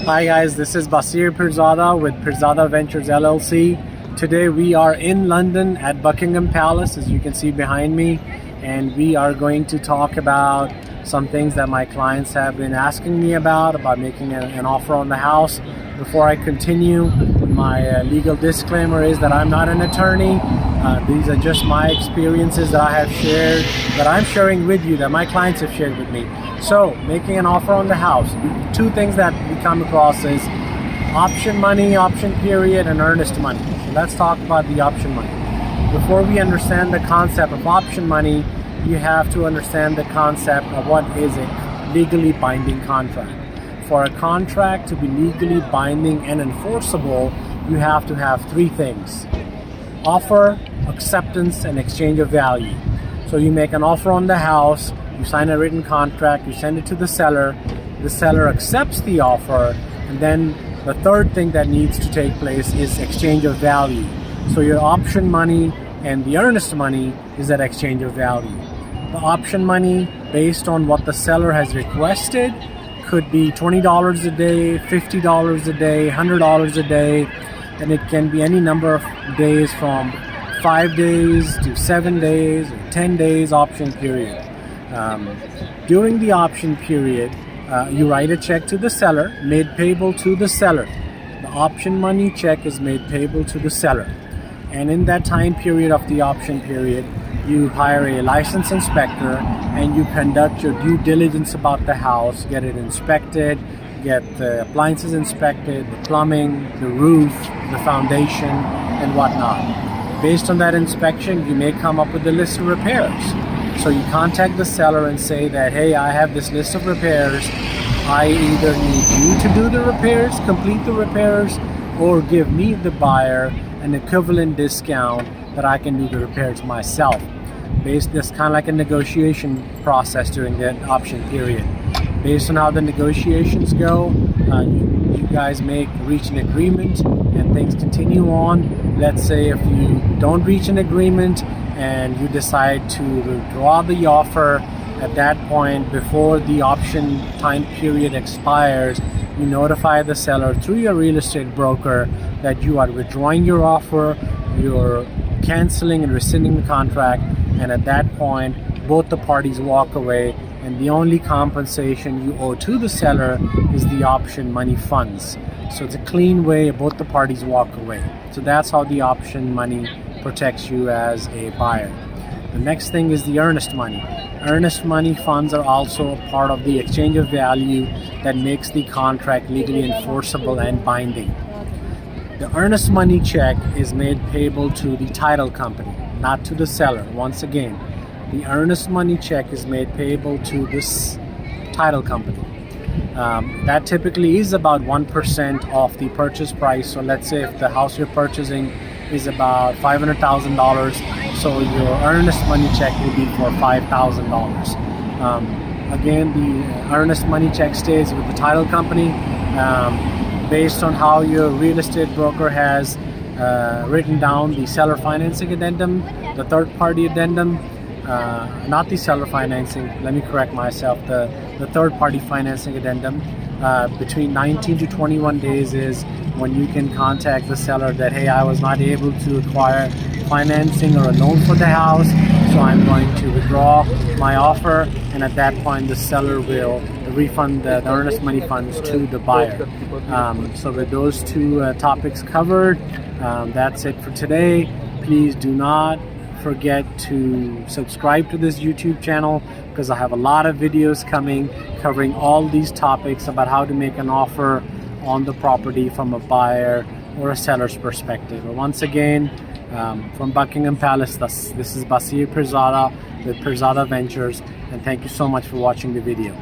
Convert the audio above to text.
Hi guys, this is Pirzada with Pirzada Ventures LLC. Today we are in London at Buckingham Palace, as you can see behind me, and we are going to talk about some things that my clients have been asking me about making an offer on the house. Before I continue, my legal disclaimer is that I'm not an attorney. These are just my experiences that I have shared, that I'm sharing with you, that my clients have shared with me. So, making an offer on the house. Two things that we come across is option money, option period, and earnest money. So let's talk about the option money. Before we understand the concept of option money, you have to understand the concept of what is a legally binding contract. For a contract to be legally binding and enforceable, you have to have three things: offer, acceptance, and exchange of value. So you make an offer on the house, you sign a written contract, you send it to the seller accepts the offer, and then the third thing that needs to take place is exchange of value. So your option money and the earnest money is that exchange of value. The option money, based on what the seller has requested, could be $20 a day, $50 a day, $100 a day, and it can be any number of days from 5 days to 7 days or 10 days option period. During the option period, you write a check to the seller, made payable to the seller. The option money check is made payable to the seller. And in that time period of the option period, you hire a licensed inspector and you conduct your due diligence about the house, get it inspected, get the appliances inspected, the plumbing, the roof, the foundation, and whatnot. Based on that inspection, you may come up with a list of repairs. So you contact the seller and say that, hey, I have this list of repairs. I either need you to do the repairs, complete the repairs, or give me, the buyer, an equivalent discount that I can do the repairs myself. This kind of like a negotiation process during the option period. Based on how the negotiations go, you guys reach an agreement and things continue on. Let's say if you don't reach an agreement and you decide to withdraw the offer, at that point, before the option time period expires, you notify the seller through your real estate broker that you are withdrawing your offer, you're canceling and rescinding the contract, and at that point both the parties walk away, and the only compensation you owe to the seller is the option money funds. So it's a clean way, both the parties walk away. So that's how the option money protects you as a buyer. The next thing is the earnest money. Earnest money funds are also a part of the exchange of value that makes the contract legally enforceable and binding. The earnest money check is made payable to the title company, not to the seller. Once again, the earnest money check is made payable to this title company. That typically is about 1% of the purchase price. So let's say if the house you're purchasing is about $500,000, so your earnest money check will be for $5,000. Again, the earnest money check stays with the title company. Based on how your real estate broker has written down the seller financing addendum, the third party addendum, not the seller financing, let me correct myself, the third party financing addendum, between 19 to 21 days is when you can contact the seller that, hey, I was not able to acquire financing or a loan for the house, so I'm going to withdraw my offer, and at that point the seller will refund the earnest money funds to the buyer. So with those two topics covered, that's it for today. Please do not forget to subscribe to this YouTube channel, because I have a lot of videos coming covering all these topics about how to make an offer on the property from a buyer or a seller's perspective. But once again, from Buckingham Palace, this is Pirzada with Pirzada Ventures, and thank you so much for watching the video.